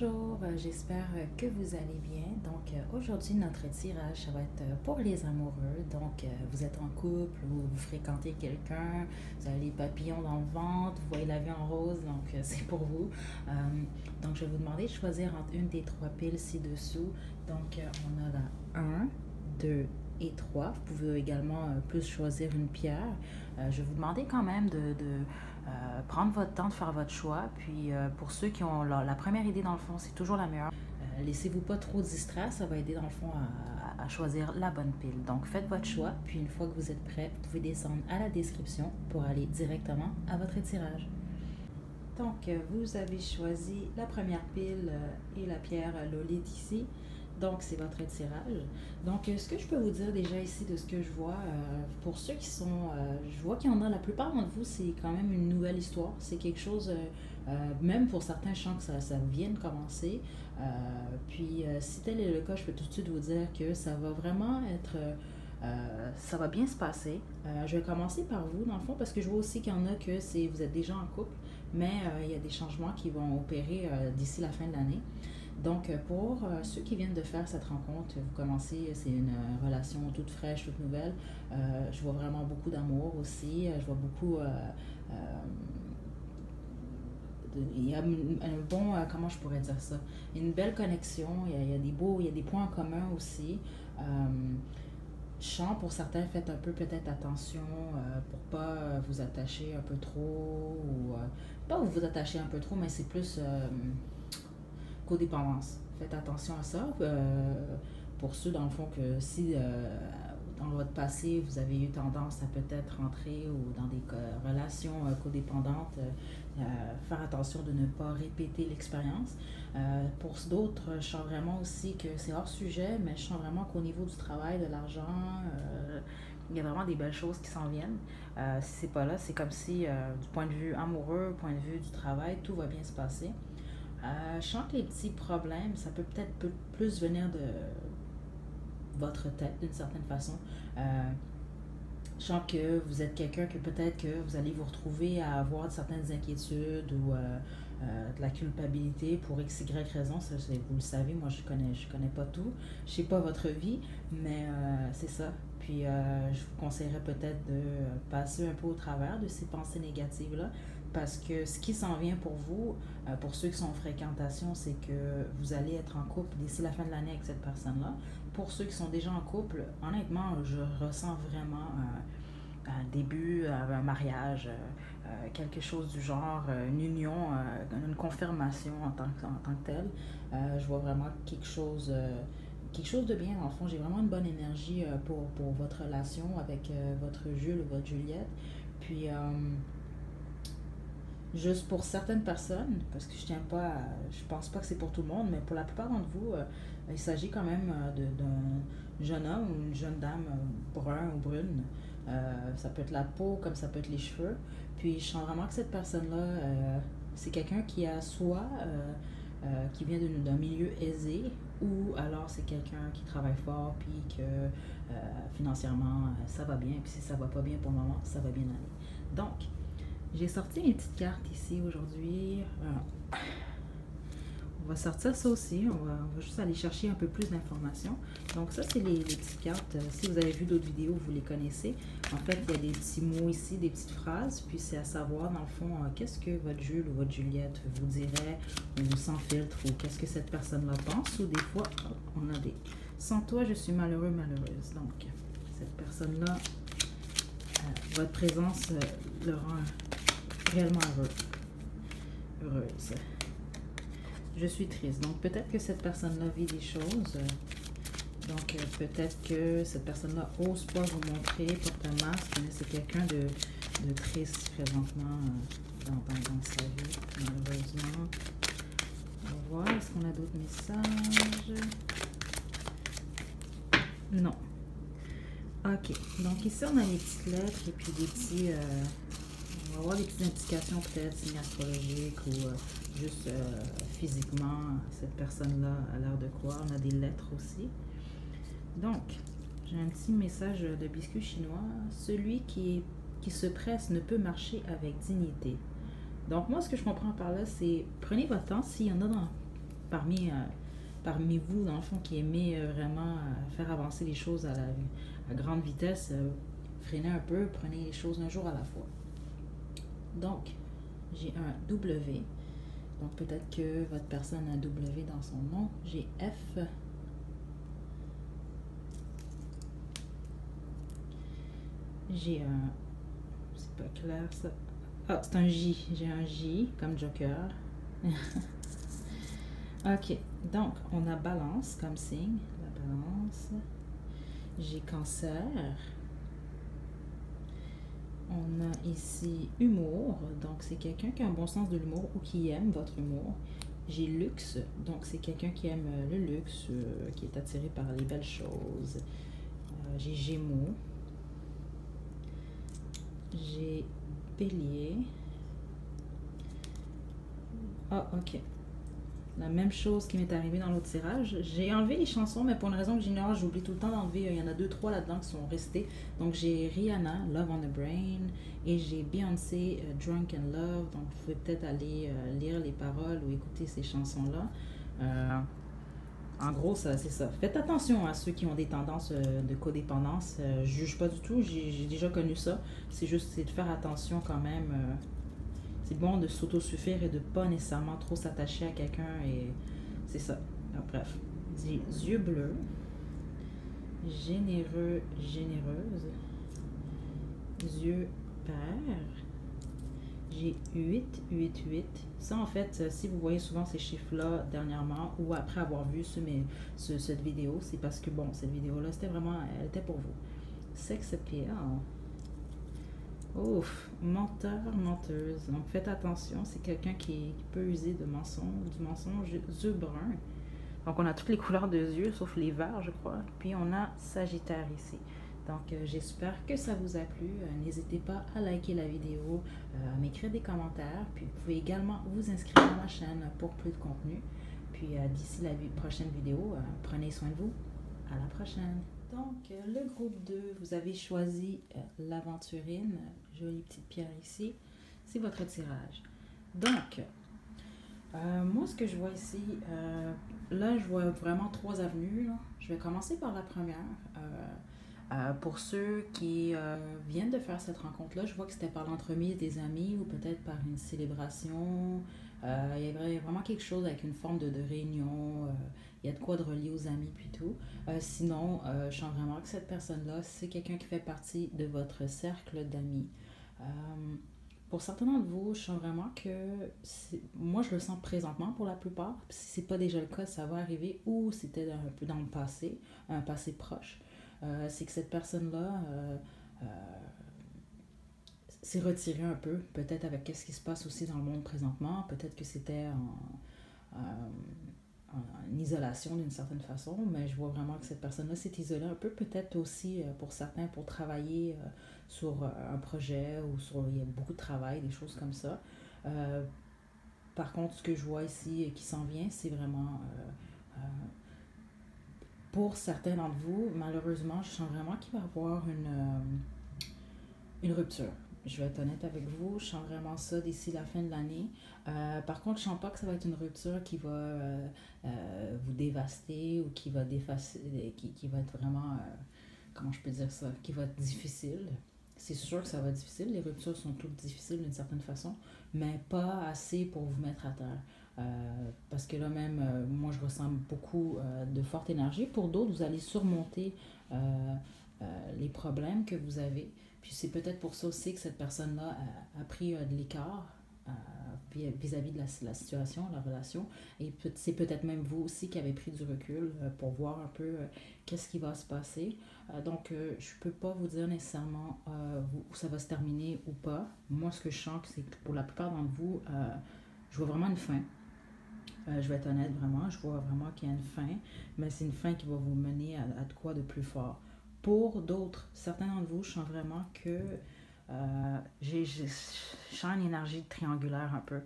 Bonjour, j'espère que vous allez bien. Aujourd'hui, notre tirage, ça va être pour les amoureux. Vous êtes en couple ou vous fréquentez quelqu'un, vous avez les papillons dans le ventre, vous voyez la vie en rose, c'est pour vous. Je vais vous demander de choisir entre une des trois piles ci-dessous. On a la un, 2 et 3. Vous pouvez également plus choisir une pierre. Je vais vous demander quand même de prendre votre temps de faire votre choix. Puis pour ceux qui ont la première idée dans le fond, c'est toujours la meilleure. Laissez-vous pas trop distraire, ça va aider dans le fond à choisir la bonne pile. Donc faites votre choix, puis une fois que vous êtes prêt, vous pouvez descendre à la description pour aller directement à votre tirage. Vous avez choisi la première pile et la pierre Lolith ici. Donc, c'est votre tirage. Ce que je peux vous dire déjà ici de ce que je vois, pour ceux qui sont, je vois qu'il y en a, la plupart d'entre vous, c'est quand même une nouvelle histoire. C'est quelque chose, même pour certains, je sens que ça vient de commencer. Si tel est le cas, je peux tout de suite vous dire que ça va vraiment être, ça va bien se passer. Je vais commencer par vous, dans le fond, parce que je vois aussi qu'il y en a que vous êtes déjà en couple, mais il y a des changements qui vont opérer d'ici la fin de l'année. Pour ceux qui viennent de faire cette rencontre, vous commencez, c'est une relation toute fraîche, toute nouvelle. Je vois vraiment beaucoup d'amour aussi. Je vois beaucoup. Il y a un bon. Comment je pourrais dire ça? Une belle connexion. Il y a des points en commun aussi. Chant, pour certains, faites un peu peut-être attention pour pas vous attacher un peu trop. Ou pas vous attacher un peu trop, mais c'est plus codépendance. Faites attention à ça. Pour ceux, dans le fond, que si dans votre passé, vous avez eu tendance à peut-être rentrer ou dans des relations codépendantes, faire attention de ne pas répéter l'expérience. Pour d'autres, je sens vraiment aussi que c'est hors sujet, mais je sens vraiment qu'au niveau du travail, de l'argent, il y a vraiment des belles choses qui s'en viennent. Si c'est pas là, c'est comme si, du point de vue amoureux, point de vue du travail, tout va bien se passer. Je sens que les petits problèmes, ça peut peut-être plus venir de votre tête d'une certaine façon. Je sens que vous êtes quelqu'un que peut-être que vous allez vous retrouver à avoir certaines inquiétudes ou de la culpabilité pour x, y raison. Ça, vous le savez, moi je connais pas tout. Je sais pas votre vie, mais c'est ça. Puis je vous conseillerais peut-être de passer un peu au travers de ces pensées négatives-là. Parce que ce qui s'en vient pour vous, pour ceux qui sont en fréquentation, c'est que vous allez être en couple d'ici la fin de l'année avec cette personne-là. Pour ceux qui sont déjà en couple, honnêtement, je ressens vraiment un début, un mariage, quelque chose du genre, une union, une confirmation en tant que telle. Je vois vraiment quelque chose de bien. En fond, j'ai vraiment une bonne énergie pour votre relation avec votre Jules ou votre Juliette. Puis, juste pour certaines personnes, parce que je pense pas que c'est pour tout le monde, mais pour la plupart d'entre vous, il s'agit quand même d'un jeune homme ou une jeune dame brun ou brune. Ça peut être la peau comme ça peut être les cheveux. Puis je sens vraiment que cette personne-là, c'est quelqu'un qui a soit qui vient d'un milieu aisé, ou alors c'est quelqu'un qui travaille fort, puis que financièrement ça va bien, puis si ça va pas bien pour le moment, ça va bien aller. J'ai sorti mes petites cartes ici aujourd'hui. On va sortir ça aussi. On va juste aller chercher un peu plus d'informations. Donc ça, c'est les petites cartes. Si vous avez vu d'autres vidéos, vous les connaissez. En fait, il y a des petits mots ici, des petites phrases. Puis c'est à savoir, dans le fond, qu'est-ce que votre Jules ou votre Juliette vous dirait, ou sans filtre, ou qu'est-ce que cette personne-là pense. Ou des fois, on a des... Sans toi, je suis malheureux, malheureuse. Donc, cette personne-là, votre présence le rend réellement heureuse. Je suis triste. Donc, peut-être que cette personne-là vit des choses. Peut-être que cette personne-là n'ose pas vous montrer, porte un masque, mais c'est quelqu'un de triste présentement dans sa vie, malheureusement. On va voir, est-ce qu'on a d'autres messages? Non. Ok. Donc, ici, on a les petites lettres et puis des petits... on va avoir des petites indications, peut-être signes astrologiques ou juste physiquement, cette personne-là a l'air de quoi. On a des lettres aussi. Donc, j'ai un petit message de biscuit chinois. Celui qui se presse ne peut marcher avec dignité. Donc, moi, ce que je comprends par là, c'est prenez votre temps. S'il y en a parmi vous, dans le fond, qui aimez vraiment faire avancer les choses à grande vitesse, freinez un peu, prenez les choses un jour à la fois. Donc, j'ai un W. Donc, peut-être que votre personne a un W dans son nom. J'ai F. J'ai un... C'est pas clair, ça. Ah, c'est un J. J'ai un J, comme Joker. Ok, donc, on a balance comme signe. La balance. J'ai cancer. On a ici humour, donc c'est quelqu'un qui a un bon sens de l'humour ou qui aime votre humour. J'ai luxe, donc c'est quelqu'un qui aime le luxe, qui est attiré par les belles choses. J'ai gémeaux. J'ai bélier. Ah, ok. La même chose qui m'est arrivée dans l'autre tirage. J'ai enlevé les chansons, mais pour une raison que j'ignore, j'oublie tout le temps d'enlever. Il y en a 2-3 là-dedans qui sont restés. Donc j'ai Rihanna, Love on the Brain, et j'ai Beyoncé, Drunk in Love. Donc vous pouvez peut-être aller lire les paroles ou écouter ces chansons-là. En gros, c'est ça. Faites attention à ceux qui ont des tendances de codépendance. Je juge pas du tout, j'ai déjà connu ça. C'est juste de faire attention quand même. C'est bon de s'autosuffire et de pas nécessairement trop s'attacher à quelqu'un. Et c'est ça. Alors, bref. Des yeux bleus. Généreux, généreuse. Yeux pairs. J'ai 8, 8, 8. Ça, en fait, si vous voyez souvent ces chiffres-là dernièrement ou après avoir vu cette vidéo, c'est parce que, bon, cette vidéo-là, c'était vraiment, elle était pour vous. Sex appeal. Ouf, menteur, menteuse. Donc, faites attention, c'est quelqu'un qui peut user du mensonge, yeux bruns. Donc, on a toutes les couleurs de yeux, sauf les verts, je crois. Puis, on a Sagittaire ici. Donc, j'espère que ça vous a plu. N'hésitez pas à liker la vidéo, à m'écrire des commentaires. Puis, vous pouvez également vous inscrire à ma chaîne pour plus de contenu. Puis, d'ici la prochaine vidéo, prenez soin de vous. À la prochaine. Donc, le groupe 2, vous avez choisi l'aventurine. Jolie petite pierre ici. C'est votre tirage. Donc, moi, ce que je vois ici, là, je vois vraiment 3 avenues. Là. Je vais commencer par la première. Pour ceux qui viennent de faire cette rencontre-là, je vois que c'était par l'entremise des amis ou peut-être par une célébration. Il y avait vraiment quelque chose avec une forme de réunion. Il y a de quoi de relier aux amis puis tout. Sinon, je sens vraiment que cette personne-là, c'est quelqu'un qui fait partie de votre cercle d'amis. Pour certains d'entre vous, je sens vraiment que moi je le sens présentement pour la plupart. Si c'est pas déjà le cas, ça va arriver ou c'était un peu dans le passé, un passé proche. C'est que cette personne-là s'est retirée un peu, peut-être avec ce qui se passe aussi dans le monde présentement. Peut-être que c'était en isolation d'une certaine façon, mais je vois vraiment que cette personne-là s'est isolée un peu, peut-être aussi pour certains pour travailler sur un projet ou il y a beaucoup de travail, des choses comme ça. Par contre, ce que je vois ici qui s'en vient, c'est vraiment pour certains d'entre vous, malheureusement, je sens vraiment qu'il va y avoir une rupture. Je vais être honnête avec vous, je sens vraiment ça d'ici la fin de l'année. Par contre, je sens pas que ça va être une rupture qui va vous dévaster ou qui va qui va être vraiment, comment je peux dire ça, qui va être difficile. C'est sûr que ça va être difficile, les ruptures sont toutes difficiles d'une certaine façon, mais pas assez pour vous mettre à terre. Parce que là même, moi je ressens beaucoup de forte énergie. Pour d'autres, vous allez surmonter les problèmes que vous avez. Puis c'est peut-être pour ça aussi que cette personne-là a pris de l'écart vis-à-vis de la situation, la relation. Et c'est peut-être même vous aussi qui avez pris du recul pour voir un peu qu'est-ce qui va se passer. Donc, je ne peux pas vous dire nécessairement où ça va se terminer ou pas. Moi, ce que je sens, c'est que pour la plupart d'entre vous, je vois vraiment une fin. Je vais être honnête, vraiment, je vois vraiment qu'il y a une fin, mais c'est une fin qui va vous mener à de quoi de plus fort. Pour d'autres, certains d'entre vous, je sens vraiment que je sens une énergie triangulaire un peu.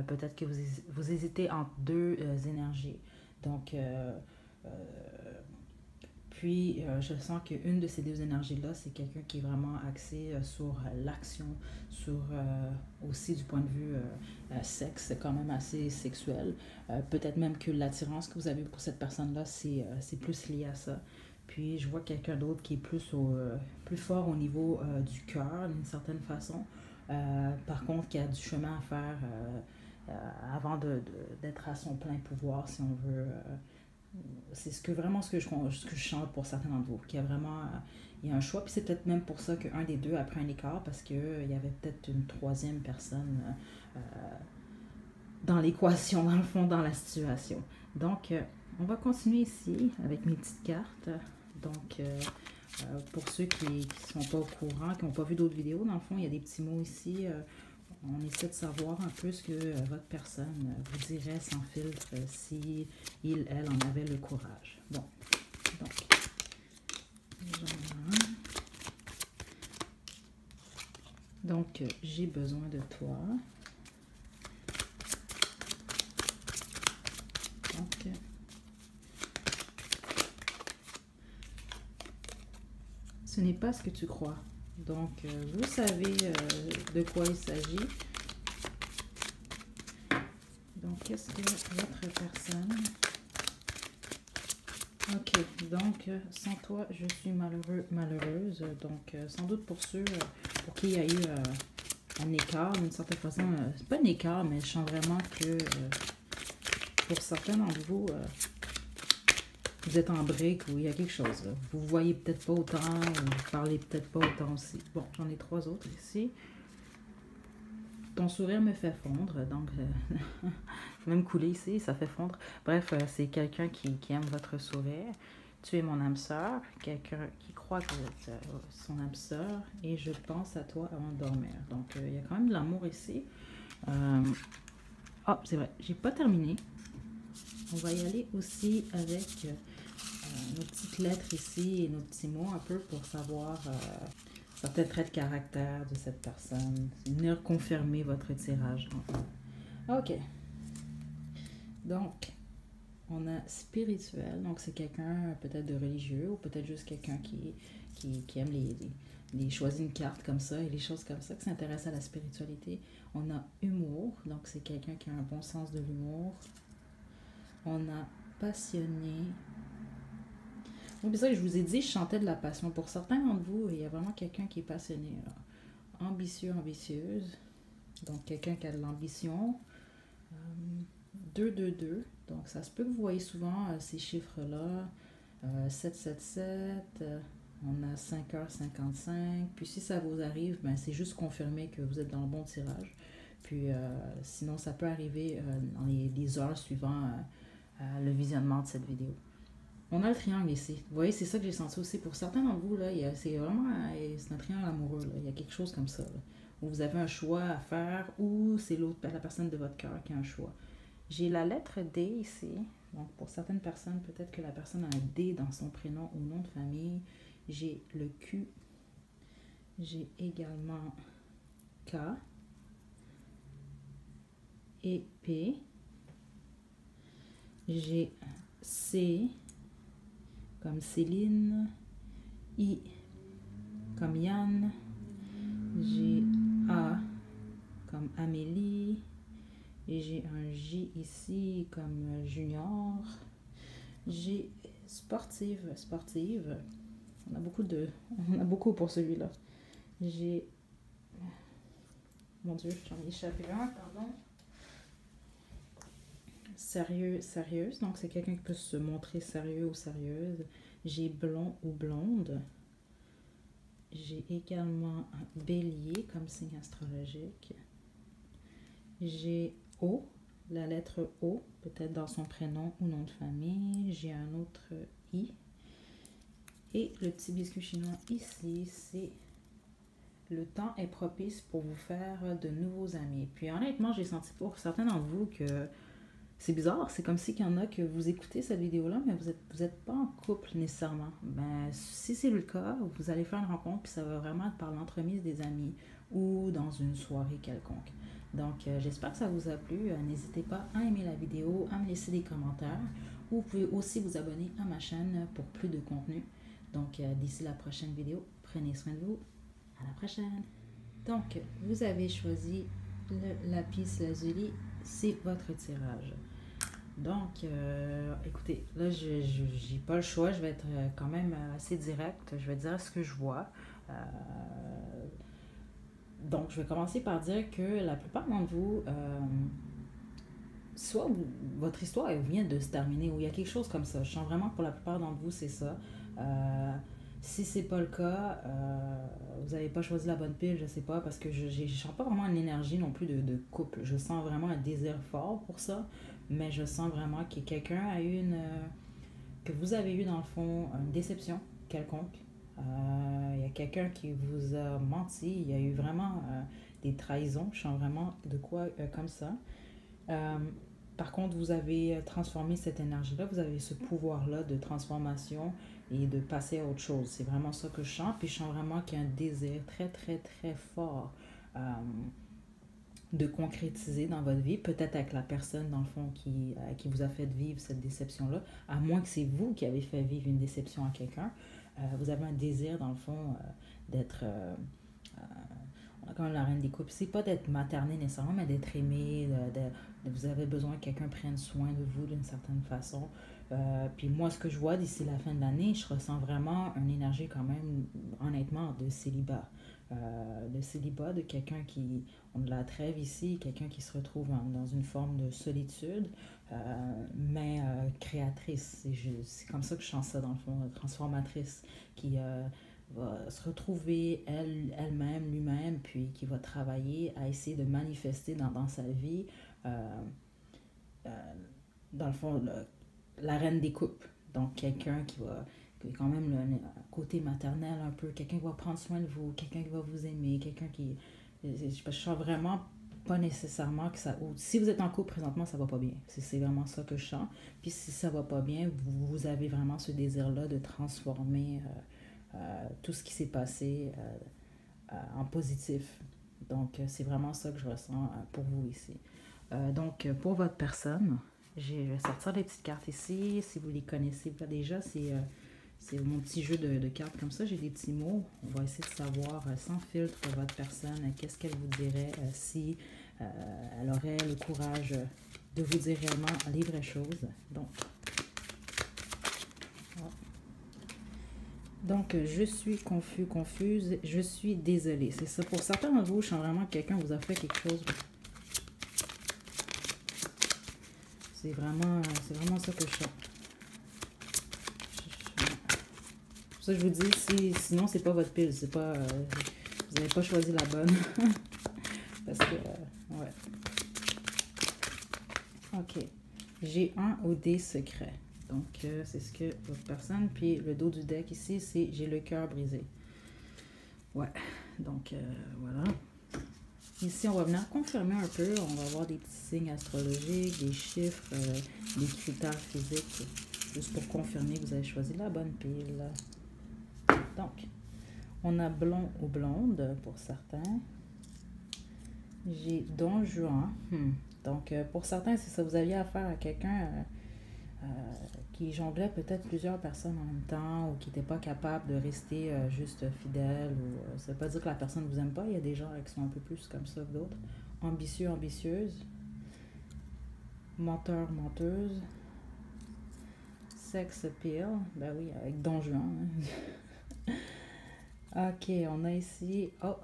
Peut-être que vous hésitez entre deux énergies. Donc, Puis, je sens qu'une de ces deux énergies-là, c'est quelqu'un qui est vraiment axé sur l'action, sur aussi du point de vue sexe, c'est quand même assez sexuel. Peut-être même que l'attirance que vous avez pour cette personne-là, c'est plus lié à ça. Puis, je vois quelqu'un d'autre qui est plus fort au niveau du cœur, d'une certaine façon. Par contre, qui a du chemin à faire avant d'être à son plein pouvoir, si on veut. C'est vraiment ce que je chante pour certains d'entre vous, qu'il y a vraiment il y a un choix, puis c'est peut-être même pour ça qu'un des deux a pris un écart, parce qu'il il y avait peut-être une troisième personne dans l'équation, dans le fond, dans la situation. Donc, on va continuer ici avec mes petites cartes. Donc, pour ceux qui ne sont pas au courant, qui n'ont pas vu d'autres vidéos, dans le fond, il y a des petits mots ici. On essaie de savoir un peu ce que votre personne vous dirait sans filtre si elle en avait le courage. Bon, donc j'ai besoin de toi. Donc, ce n'est pas ce que tu crois. Donc, vous savez de quoi il s'agit. Donc, qu'est-ce que votre personne... Ok, donc, sans toi, je suis malheureuse. Donc, sans doute pour ceux pour qui il y a eu un écart, d'une certaine façon. C'est pas un écart, mais je sens vraiment que pour certains d'entre vous, vous êtes en brique ou il y a quelque chose. Là. Vous voyez peut-être pas autant, vous parlez peut-être pas autant aussi. Bon, j'en ai 3 autres ici. Ton sourire me fait fondre, donc même couler ici, ça fait fondre. Bref, c'est quelqu'un qui aime votre sourire. Tu es mon âme sœur, quelqu'un qui croit que vous êtes son âme sœur, et je pense à toi avant de dormir. Donc, il y a quand même de l'amour ici. Ah, c'est vrai, j'ai pas terminé. On va y aller aussi avec nos petites lettres ici et nos petits mots un peu pour savoir certains traits de caractère de cette personne. Venir confirmer votre tirage. Ok. Donc, on a spirituel. Donc, c'est quelqu'un peut-être de religieux ou peut-être juste quelqu'un qui aime les choisir une carte comme ça et les choses comme ça, qui s'intéresse à la spiritualité. On a humour. Donc, c'est quelqu'un qui a un bon sens de l'humour. On a passionné. Oui, c'est ça que je vous ai dit, je chantais de la passion. Pour certains d'entre vous, il y a vraiment quelqu'un qui est passionné. Là. Ambitieux, ambitieuse. Donc, quelqu'un qui a de l'ambition. 2, 2, 2. Donc, ça se peut que vous voyez souvent ces chiffres-là. 7, 7, 7. On a 5h55. Puis, si ça vous arrive, ben, c'est juste confirmer que vous êtes dans le bon tirage. Puis, sinon, ça peut arriver dans les heures suivant le visionnement de cette vidéo. On a le triangle ici. Vous voyez, c'est ça que j'ai senti aussi. Pour certains d'entre vous, c'est vraiment c'est un triangle amoureux. Là. Il y a quelque chose comme ça. Là, où vous avez un choix à faire ou c'est la personne de votre cœur qui a un choix. J'ai la lettre D ici. Donc, pour certaines personnes, peut-être que la personne a un D dans son prénom ou nom de famille. J'ai le Q. J'ai également K. Et P. J'ai C. Comme Céline, I comme Yann, j'ai A comme Amélie, et j'ai un J ici comme Junior, j'ai sportive, on a beaucoup pour celui-là, j'ai, mon Dieu, j'en ai échappé un, pardon. Sérieuse, donc c'est quelqu'un qui peut se montrer sérieux ou sérieuse. J'ai blond ou blonde. J'ai également un bélier comme signe astrologique. J'ai O, la lettre O, peut-être dans son prénom ou nom de famille. J'ai un autre I. Et le petit biscuit chinois ici, c'est le temps est propice pour vous faire de nouveaux amis. Puis honnêtement, j'ai senti pour certains d'entre vous que c'est bizarre, c'est comme si qu'il y en a que vous écoutez cette vidéo-là, mais vous êtes pas en couple nécessairement. Ben, si c'est le cas, vous allez faire une rencontre, puis ça va vraiment être par l'entremise des amis ou dans une soirée quelconque. Donc, j'espère que ça vous a plu. N'hésitez pas à aimer la vidéo, à me laisser des commentaires ou vous pouvez aussi vous abonner à ma chaîne pour plus de contenu. Donc, d'ici la prochaine vidéo, prenez soin de vous. À la prochaine. Donc, vous avez choisi le lapis lazuli, c'est votre tirage. Donc, écoutez, là, je n'ai pas le choix, je vais être quand même assez direct, je vais dire ce que je vois. Donc, je vais commencer par dire que la plupart d'entre vous, soit votre histoire elle vient de se terminer ou il y a quelque chose comme ça. Je sens vraiment que pour la plupart d'entre vous, c'est ça. Si c'est pas le cas, vous n'avez pas choisi la bonne pile, je sais pas, parce que je ne sens pas vraiment une énergie non plus de couple. Je sens vraiment un désir fort pour ça, mais je sens vraiment que quelqu'un a eu que vous avez eu dans le fond une déception quelconque. Il y a quelqu'un qui vous a menti, il y a eu vraiment des trahisons, je sens vraiment de quoi comme ça. Par contre, vous avez transformé cette énergie-là, vous avez ce pouvoir-là de transformation et de passer à autre chose. C'est vraiment ça que je sens. Puis je sens vraiment qu'il y a un désir très, très, très fort de concrétiser dans votre vie. Peut-être avec la personne, dans le fond, qui vous a fait vivre cette déception-là. À moins que c'est vous qui avez fait vivre une déception à quelqu'un. Vous avez un désir, dans le fond, d'être... on a quand même la reine des couples. C'est pas d'être materné nécessairement, mais d'être aimé. Vous avez besoin que quelqu'un prenne soin de vous d'une certaine façon. Puis moi, ce que je vois d'ici la fin de l'année, je ressens vraiment une énergie quand même, honnêtement, de célibat. De quelqu'un qui... On a la trêve ici, quelqu'un qui se retrouve dans une forme de solitude, mais créatrice. C'est comme ça que je sens ça, dans le fond, transformatrice, qui va se retrouver elle-même, lui-même, puis qui va travailler à essayer de manifester dans sa vie, dans le fond, la reine des couples. Donc, quelqu'un qui est quand même le côté maternel un peu, quelqu'un qui va prendre soin de vous, quelqu'un qui va vous aimer, quelqu'un qui... Je sens vraiment pas nécessairement que ça... Si vous êtes en couple présentement, ça va pas bien. C'est vraiment ça que je sens. Puis si ça va pas bien, vous avez vraiment ce désir-là de transformer tout ce qui s'est passé en positif. Donc, c'est vraiment ça que je ressens pour vous ici. Donc, pour votre personne, je vais sortir des petites cartes ici. Si vous les connaissez pas déjà, c'est mon petit jeu de cartes comme ça. J'ai des petits mots. On va essayer de savoir sans filtre votre personne, qu'est-ce qu'elle vous dirait si elle aurait le courage de vous dire réellement les vraies choses. Donc, je suis confuse, je suis désolée. C'est ça. Pour certains d'entre vous, je sens vraiment que quelqu'un vous a fait quelque chose. C'est vraiment ça que je sens. Pour ça, je vous dis, sinon, c'est pas votre pile. C'est pas, vous n'avez pas choisi la bonne. Parce que, ouais. OK. J'ai un ou des secrets. Donc, c'est ce que votre personne... Puis, le dos du deck ici, c'est « J'ai le cœur brisé ». Ouais. Donc, voilà. Ici, on va venir confirmer un peu. On va avoir des petits signes astrologiques, des chiffres, des critères physiques, juste pour confirmer que vous avez choisi la bonne pile. Donc, on a blond ou blonde pour certains. J'ai Don Juan. Donc, pour certains, c'est ça, vous aviez affaire à quelqu'un qui jonglait peut-être plusieurs personnes en même temps ou qui n'était pas capable de rester juste fidèle. Ou, ça ne veut pas dire que la personne ne vous aime pas. Il y a des gens qui sont un peu plus comme ça que d'autres. Ambitieux, ambitieuse. Menteur, menteuse. Sex appeal. Ben oui, avec Don Juan. Ok, on a ici... Oh!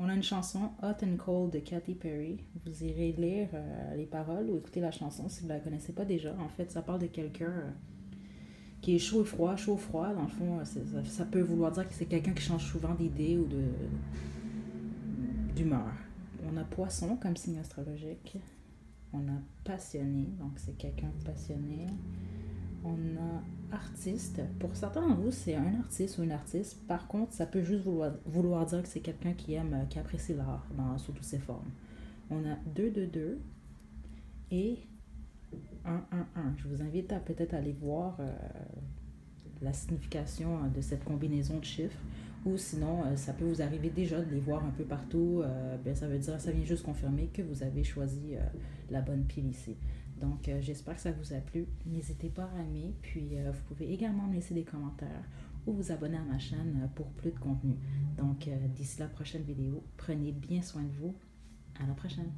On a une chanson Hot and Cold de Katy Perry. Vous irez lire les paroles ou écouter la chanson si vous ne la connaissez pas déjà. En fait, ça parle de quelqu'un qui est chaud et froid. Chaud et froid, dans le fond, ça peut vouloir dire que c'est quelqu'un qui change souvent d'idée ou d'humeur. On a Poisson comme signe astrologique. On a Passionné, donc c'est quelqu'un de passionné. On a Artiste. Pour certains d'entre vous, c'est un artiste ou une artiste. Par contre, ça peut juste vouloir dire que c'est quelqu'un qui apprécie l'art sous toutes ses formes. On a 2-2-2 et 1-1-1. Je vous invite à peut-être aller voir la signification de cette combinaison de chiffres. Ou sinon, ça peut vous arriver déjà de les voir un peu partout. Ça veut dire, ça vient juste confirmer que vous avez choisi la bonne pile ici. Donc, j'espère que ça vous a plu. N'hésitez pas à aimer, puis vous pouvez également me laisser des commentaires ou vous abonner à ma chaîne pour plus de contenu. Donc, d'ici la prochaine vidéo, prenez bien soin de vous. À la prochaine!